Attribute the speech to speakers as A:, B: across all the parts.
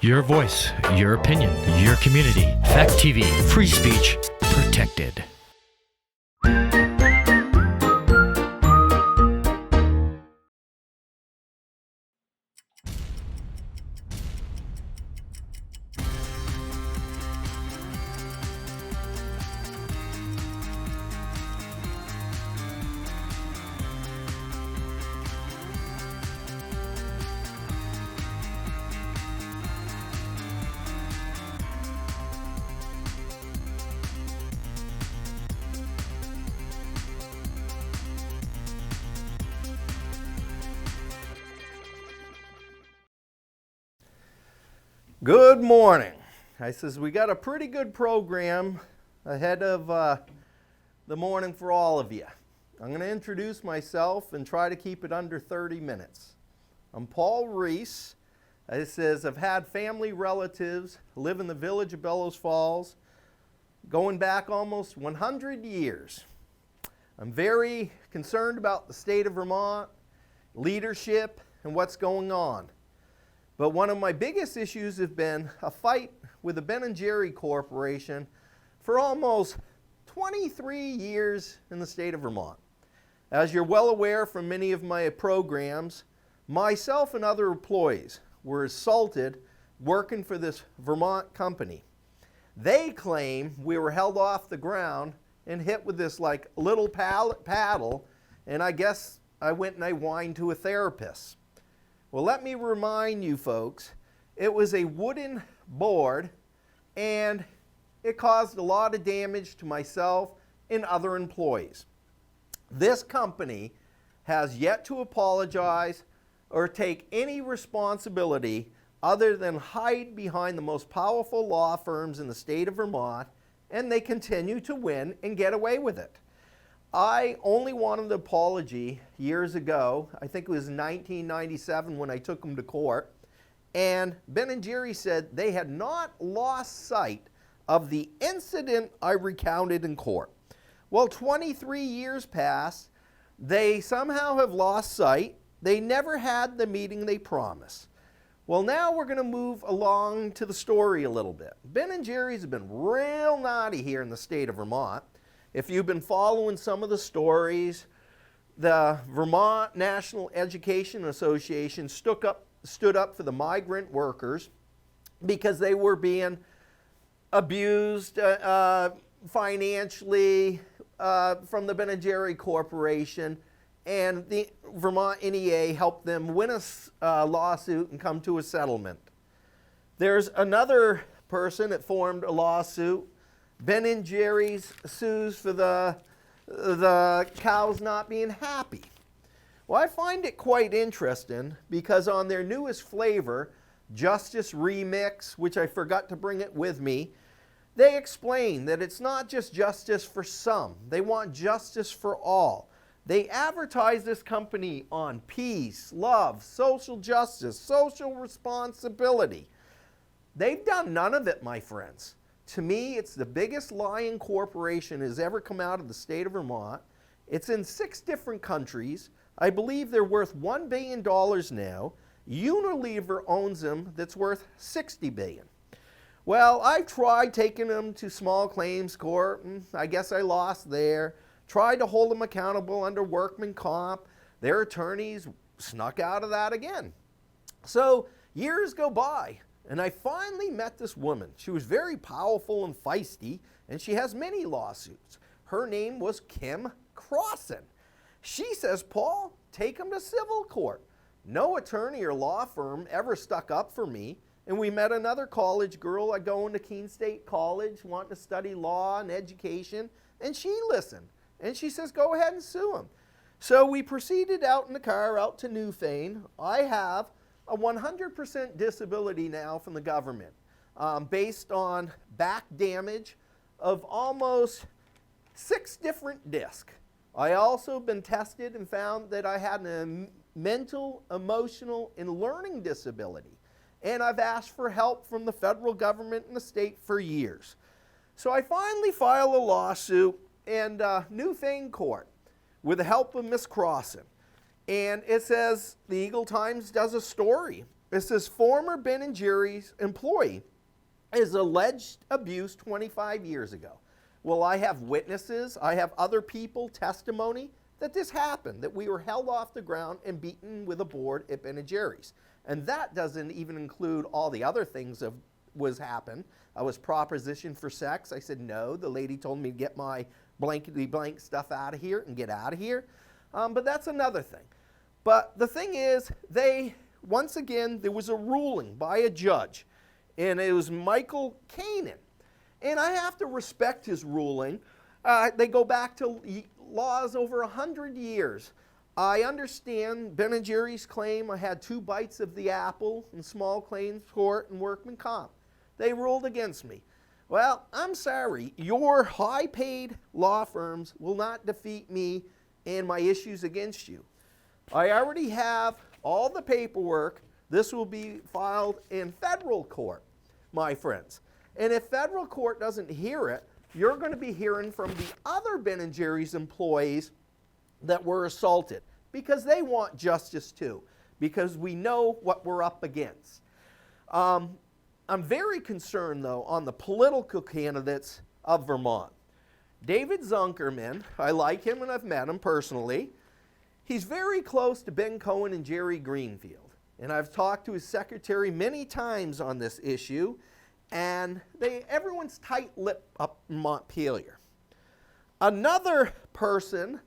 A: Your voice, your opinion, your community. Fact TV, free speech protected.
B: Good morning. I says we got a pretty good program ahead of the morning for all of you. I'm going to introduce myself and try to keep it under 30 minutes. I'm Paul Reis. I says I've had family relatives live in the village of Bellows Falls going back almost 100 years. I'm very concerned about the state of Vermont, leadership, and what's going on. But one of my biggest issues has been a fight with the Ben & Jerry Corporation for almost 23 years in the state of Vermont. As you're well aware from many of my programs, myself and other employees were assaulted working for this Vermont company. They claim we were held off the ground and hit with this like little paddle, and I guess I went and I whined to a therapist. Well, let me remind you folks, it was a wooden board and it caused a lot of damage to myself and other employees. This company has yet to apologize or take any responsibility other than hide behind the most powerful law firms in the state of Vermont, and they continue to win and get away with it. I only wanted an apology years ago. I think it was 1997 when I took them to court. And Ben & Jerry said they had not lost sight of the incident I recounted in court. Well, 23 years passed. They somehow have lost sight. They never had the meeting they promised. Well, now we're going to move along to the story a little bit. Ben & Jerry's have been real naughty here in the state of Vermont. If you've been following some of the stories, the Vermont National Education Association stood up for the migrant workers because they were being abused financially from the Ben & Jerry Corporation, and the Vermont NEA helped them win a lawsuit and come to a settlement. There's another person that formed a lawsuit. Ben & Jerry's sues for the cows not being happy. Well, I find it quite interesting because on their newest flavor, Justice Remix, which I forgot to bring it with me, they explain that it's not just justice for some. They want justice for all. They advertise this company on peace, love, social justice, social responsibility. They've done none of it, my friends. To me, it's the biggest lying corporation that has ever come out of the state of Vermont. It's in 6 different countries. I believe they're worth $1 billion now. Unilever owns them, that's worth $60 billion. Well, I've tried taking them to small claims court, and I guess I lost there. Tried to hold them accountable under workman comp. Their attorneys snuck out of that again. So years go by. And I finally met this woman. She was very powerful and feisty, and she has many lawsuits. Her name was Kim Crossan. She says, Paul, take him to civil court. No attorney or law firm ever stuck up for me. And we met another college girl. I go into Keene State College, wanting to study law and education, and she listened. And she says, go ahead and sue him. So we proceeded out in the car out to Newfane. I have a 100% disability now from the government based on back damage of almost 6 different discs. I also been tested and found that I had a mental, emotional, and learning disability. And I've asked for help from the federal government and the state for years. So I finally filed a lawsuit in Newfane Court with the help of Miss Crossan. And it says, the Eagle Times does a story It says former Ben & Jerry's employee is alleged abuse 25 years ago. Well, I have witnesses, I have other people testimony that this happened, that we were held off the ground and beaten with a board at Ben & Jerry's. And that doesn't even include all the other things that was happened. I was propositioned for sex. I said no. The lady told me to get my blankety blank stuff out of here and get out of here. But that's another thing. But the thing is, once again, there was a ruling by a judge, and it was Michael Kanan. And I have to respect his ruling. They go back to laws over 100 years. I understand Ben & Jerry's claim I had 2 bites of the apple in small claims court and workman comp. They ruled against me. Well, I'm sorry. Your high-paid law firms will not defeat me and my issues against you. I already have all the paperwork. This will be filed in federal court, my friends. And if federal court doesn't hear it, you're going to be hearing from the other Ben & Jerry's employees that were assaulted, because they want justice too, because we know what we're up against. I'm very concerned, though, on the political candidates of Vermont. David Zunkerman, I like him and I've met him personally. He's very close to Ben Cohen and Jerry Greenfield. And I've talked to his secretary many times on this issue, and everyone's tight-lipped up in Montpelier. Another person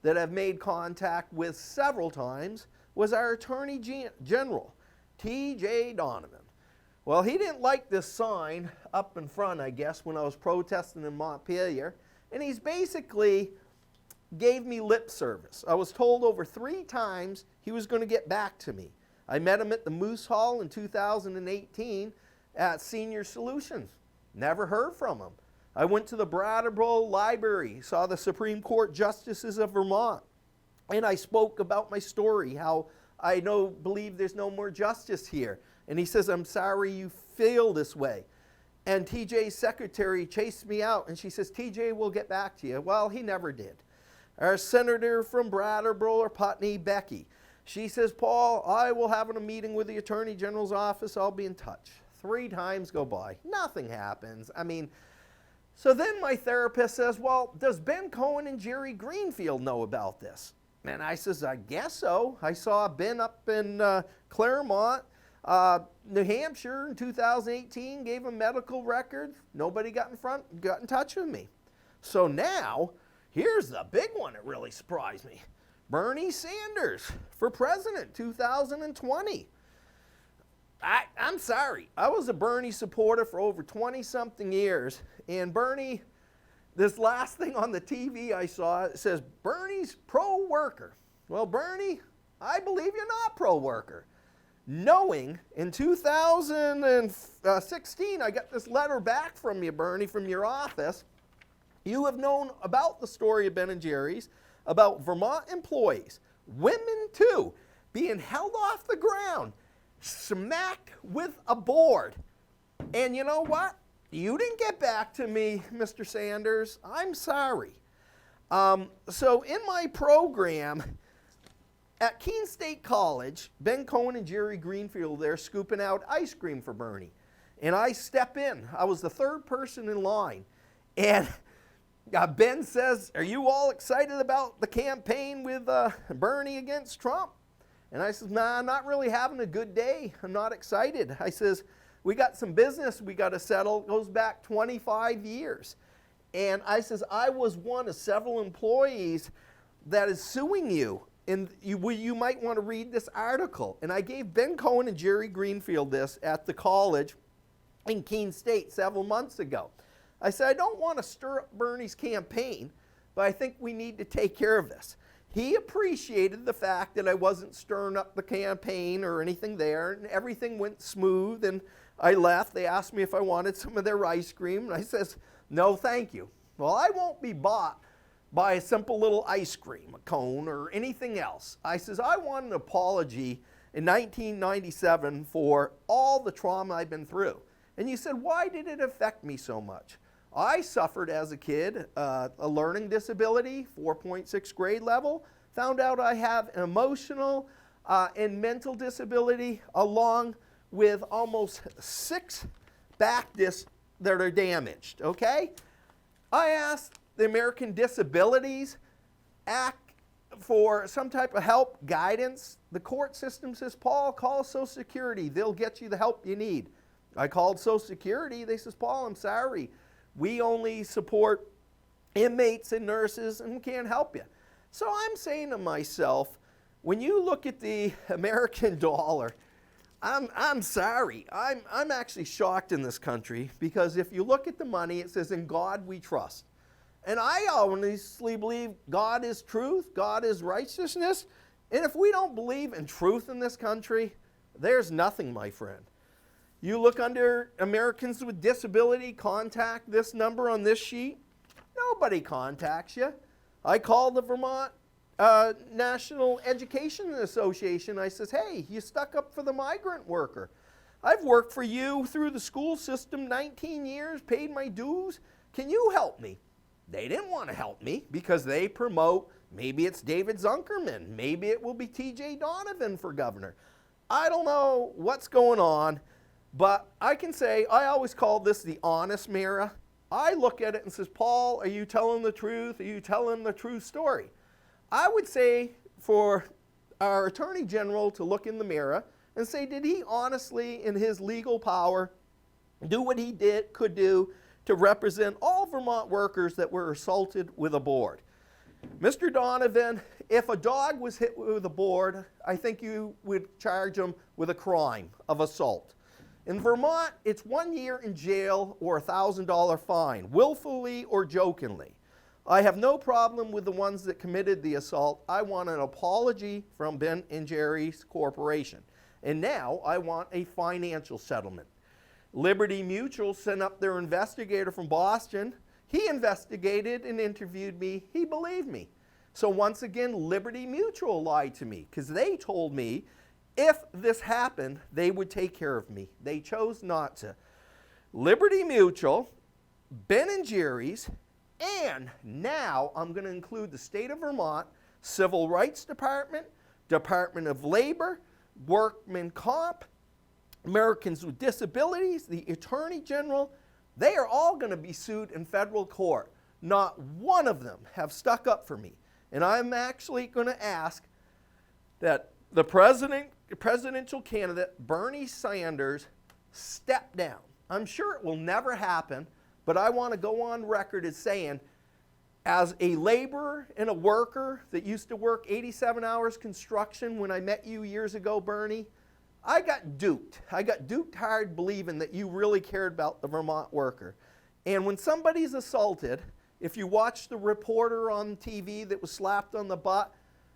B: that I've made contact with several times was our Attorney General, T.J. Donovan. Well, he didn't like this sign up in front, I guess, when I was protesting in Montpelier, and he's basically gave me lip service. I was told over 3 times he was going to get back to me. I met him at the Moose Hall in 2018 at Senior Solutions. Never heard from him. I went to the Brattleboro Library, saw the Supreme Court Justices of Vermont, and I spoke about my story, how I believe there's no more justice here. And he says, I'm sorry you feel this way. And TJ's secretary chased me out, and she says, TJ will get back to you. Well, he never did. Our senator from Brattleboro or Putney, Becky, she says, Paul, I will have a meeting with the Attorney General's office. I'll be in touch. 3 times go by. Nothing happens. So then my therapist says, well, does Ben Cohen and Jerry Greenfield know about this? And I says, I guess so. I saw Ben up in Claremont, New Hampshire in 2018, gave him medical records. Nobody got in touch with me. So now, here's the big one that really surprised me. Bernie Sanders for president, 2020. I'm sorry. I was a Bernie supporter for over 20-something years. And Bernie, this last thing on the TV I saw, it says, Bernie's pro-worker. Well, Bernie, I believe you're not pro-worker. Knowing in 2016, I got this letter back from you, Bernie, from your office. You have known about the story of Ben & Jerry's, about Vermont employees, women too, being held off the ground, smacked with a board. And you know what? You didn't get back to me, Mr. Sanders. I'm sorry. So in my program at Keene State College, Ben Cohen and Jerry Greenfield there scooping out ice cream for Bernie. And I step in. I was the 3rd person in line. And Ben says, are you all excited about the campaign with Bernie against Trump? And I says, nah, I'm not really having a good day. I'm not excited. I says, we got some business we got to settle. It goes back 25 years. And I says, I was one of several employees that is suing you. And you might want to read this article. And I gave Ben Cohen and Jerry Greenfield this at the college in Keene State several months ago. I said, I don't want to stir up Bernie's campaign, but I think we need to take care of this. He appreciated the fact that I wasn't stirring up the campaign or anything there, and everything went smooth, and I left. They asked me if I wanted some of their ice cream, and I says, no, thank you. Well, I won't be bought by a simple little ice cream, a cone, or anything else. I says, I want an apology in 1997 for all the trauma I've been through. And you said, why did it affect me so much? I suffered as a kid a learning disability, 4.6 grade level, found out I have an emotional and mental disability, along with almost 6 back discs that are damaged, okay? I asked the American Disabilities Act for some type of help, guidance. The court system says, Paul, call Social Security. They'll get you the help you need. I called Social Security. They says, Paul, I'm sorry. We only support inmates and nurses and can't help you. So I'm saying to myself, when you look at the American dollar, I'm sorry. I'm actually shocked in this country, because if you look at the money, it says, in God we trust. And I honestly believe God is truth, God is righteousness. And if we don't believe in truth in this country, there's nothing, my friend. You look under Americans with Disability, contact this number on this sheet. Nobody contacts you. I called the Vermont National Education Association. I says, hey, you stuck up for the migrant worker. I've worked for you through the school system 19 years, paid my dues. Can you help me? They didn't want to help me because they promote, maybe it's David Zunkerman, maybe it will be T.J. Donovan for governor. I don't know what's going on, but I can say I always call this the honest mirror. I look at it and says, Paul, are you telling the truth? Are you telling the true story? I would say for our Attorney General to look in the mirror and say, did he honestly, in his legal power, do what he could do to represent all Vermont workers that were assaulted with a board? Mr. Donovan, if a dog was hit with a board, I think you would charge him with a crime of assault. In Vermont, it's 1 year in jail or a $1,000 fine, willfully or jokingly. I have no problem with the ones that committed the assault. I want an apology from Ben and Jerry's Corporation. And now I want a financial settlement. Liberty Mutual sent up their investigator from Boston. He investigated and interviewed me. He believed me. So once again, Liberty Mutual lied to me, because they told me if this happened, they would take care of me. They chose not to. Liberty Mutual, Ben and Jerry's, and now I'm going to include the state of Vermont, Civil Rights Department, Department of Labor, Workman Comp, Americans with Disabilities, the Attorney General. They are all going to be sued in federal court. Not one of them have stuck up for me. And I'm actually going to ask that the presidential candidate, Bernie Sanders, step down. I'm sure it will never happen, but I want to go on record as saying, as a laborer and a worker that used to work 87 hours construction when I met you years ago, Bernie, I got duped. I got duped hard believing that you really cared about the Vermont worker. And when somebody's assaulted, if you watch the reporter on TV that was slapped on the butt,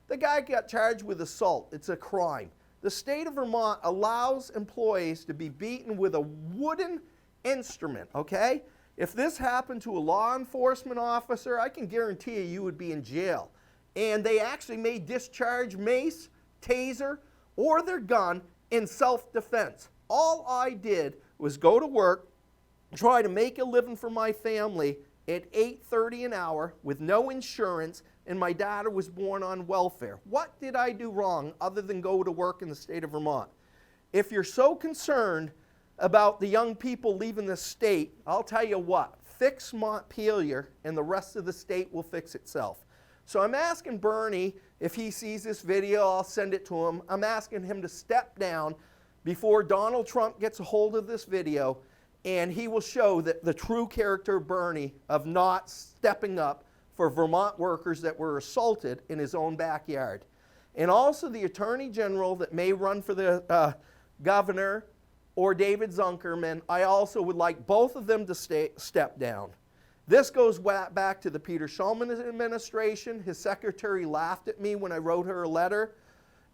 B: the guy got charged with assault. It's a crime. The state of Vermont allows employees to be beaten with a wooden instrument, okay? If this happened to a law enforcement officer, I can guarantee you would be in jail. And they actually may discharge mace, taser, or their gun in self-defense. All I did was go to work, try to make a living for my family at $8.30 an hour with no insurance, and my daughter was born on welfare. What did I do wrong other than go to work in the state of Vermont? If you're so concerned about the young people leaving the state, I'll tell you what, fix Montpelier and the rest of the state will fix itself. So I'm asking Bernie, if he sees this video, I'll send it to him. I'm asking him to step down before Donald Trump gets a hold of this video, and he will show that the true character of Bernie of not stepping up for Vermont workers that were assaulted in his own backyard. And also the Attorney General that may run for the governor, or David Zunkerman, I also would like both of them to step down. This goes back to the Peter Shulman administration. His secretary laughed at me when I wrote her a letter,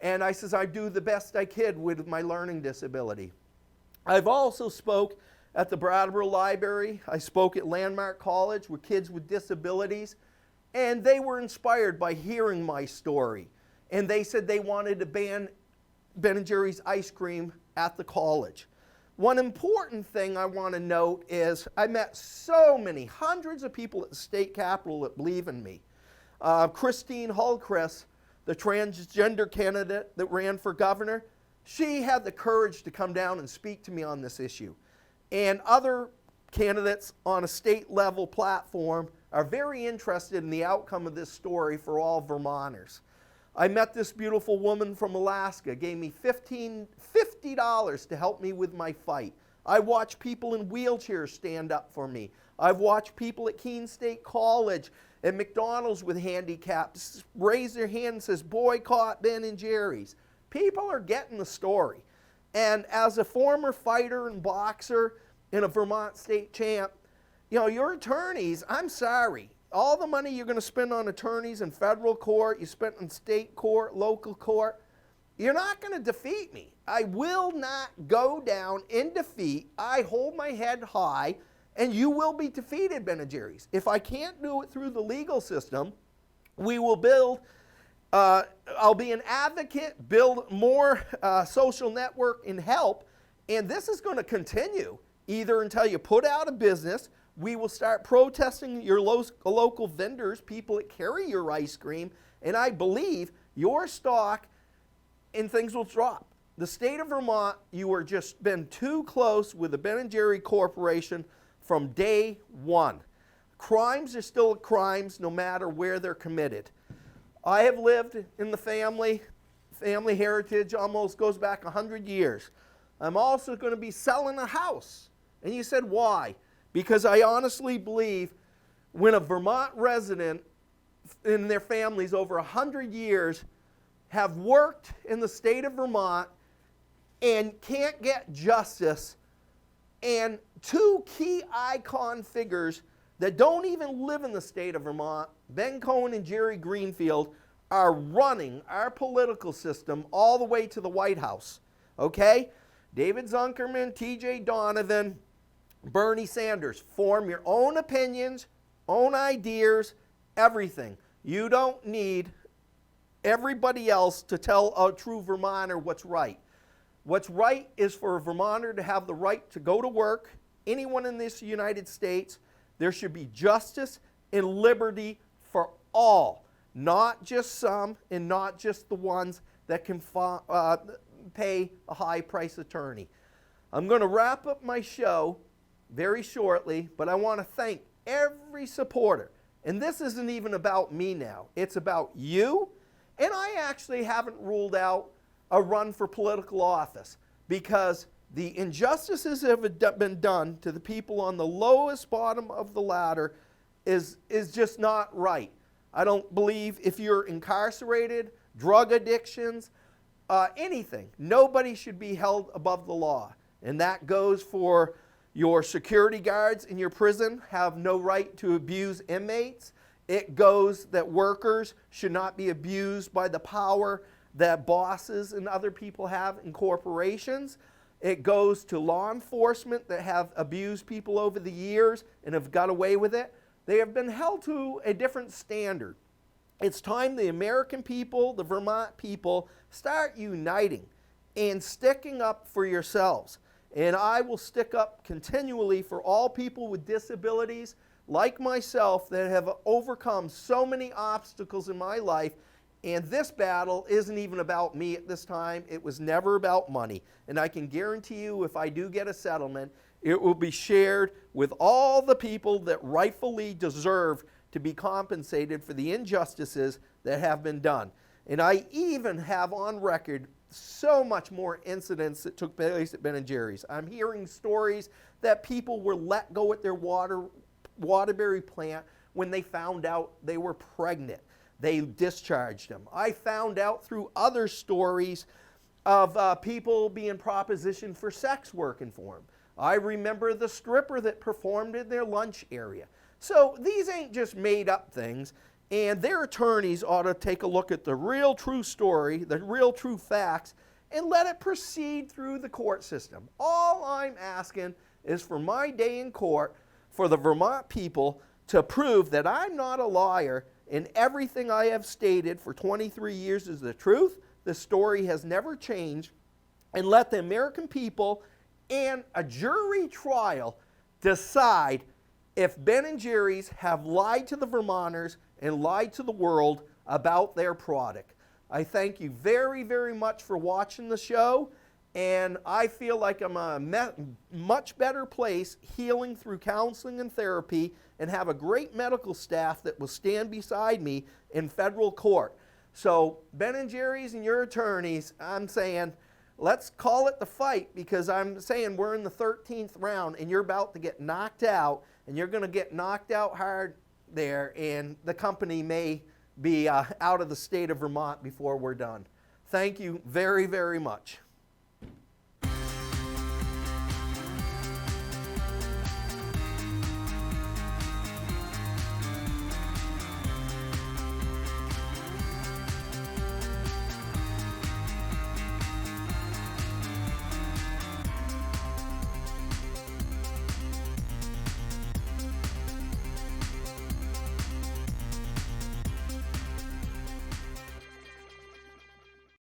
B: and I says I do the best I could with my learning disability. I've also spoke at the Brattleboro Library. I spoke at Landmark College with kids with disabilities, and they were inspired by hearing my story. And they said they wanted to ban Ben & Jerry's ice cream at the college. One important thing I want to note is I met so many, hundreds of people at the state capitol that believe in me. Christine Hultquist, the transgender candidate that ran for governor, she had the courage to come down and speak to me on this issue. And other candidates on a state level platform are very interested in the outcome of this story for all Vermonters. I met this beautiful woman from Alaska, gave me $50 to help me with my fight. I watch people in wheelchairs stand up for me. I've watched people at Keene State College and McDonald's with handicaps raise their hand and says, boycott Ben and Jerry's. People are getting the story. And as a former fighter and boxer and a Vermont state champ, you know, your attorneys, I'm sorry, all the money you're going to spend on attorneys in federal court, you spent in state court, local court, you're not going to defeat me. I will not go down in defeat. I hold my head high, and you will be defeated, Ben and Jerry's. If I can't do it through the legal system, we will build, I'll be an advocate, build more social network and help, and this is going to continue either until you put out of business. We will start protesting your local vendors, people that carry your ice cream, and I believe your stock and things will drop. The state of Vermont, you are just been too close with the Ben & Jerry Corporation from day one. Crimes are still crimes no matter where they're committed. I have lived in the family heritage almost goes back 100 years. I'm also going to be selling a house. And you said, why? Because I honestly believe when a Vermont resident and their families over 100 years have worked in the state of Vermont and can't get justice, and two key icon figures that don't even live in the state of Vermont, Ben Cohen and Jerry Greenfield, are running our political system all the way to the White House. Okay? David Zuckerman, TJ Donovan, Bernie Sanders. Form your own opinions, own ideas, everything. You don't need everybody else to tell a true Vermonter what's right. What's right is for a Vermonter to have the right to go to work. Anyone in this United States, there should be justice and liberty for all, not just some and not just the ones that can pay a high price attorney. I'm going to wrap up my show very shortly, but I want to thank every supporter. And this isn't even about me now. It's about you. And I actually haven't ruled out a run for political office because the injustices that have been done to the people on the lowest bottom of the ladder is just not right. I don't believe if you're incarcerated, drug addictions, anything, nobody should be held above the law. And that goes for your security guards in your prison have no right to abuse inmates. It goes that workers should not be abused by the power that bosses and other people have in corporations. It goes to law enforcement that have abused people over the years and have got away with it. They have been held to a different standard. It's time the American people, the Vermont people, start uniting and sticking up for yourselves. And I will stick up continually for all people with disabilities like myself that have overcome so many obstacles in my life. And this battle isn't even about me at this time. It was never about money. And I can guarantee you if I do get a settlement, it will be shared with all the people that rightfully deserve to be compensated for the injustices that have been done. And I even have on record so much more incidents that took place at Ben & Jerry's. I'm hearing stories that people were let go at their Waterbury plant when they found out they were pregnant. They discharged them. I found out through other stories of people being propositioned for sex working for them. I remember the stripper that performed in their lunch area. So these ain't just made up things, and their attorneys ought to take a look at the real true story, the real true facts, and let it proceed through the court system. All I'm asking is for my day in court for the Vermont people to prove that I'm not a liar and everything I have stated for 23 years is the truth. The story has never changed. And let the American people and a jury trial decide if Ben & Jerry's have lied to the Vermonters and lied to the world about their product. I thank you very, very much for watching the show, and I feel like I'm a much better place healing through counseling and therapy, and have a great medical staff that will stand beside me in federal court. So Ben and Jerry's and your attorneys, I'm saying, let's call it the fight, because I'm saying we're in the 13th round and you're about to get knocked out, and you're going to get knocked out hard there, and the company may be out of the state of Vermont before we're done. Thank you very, very much.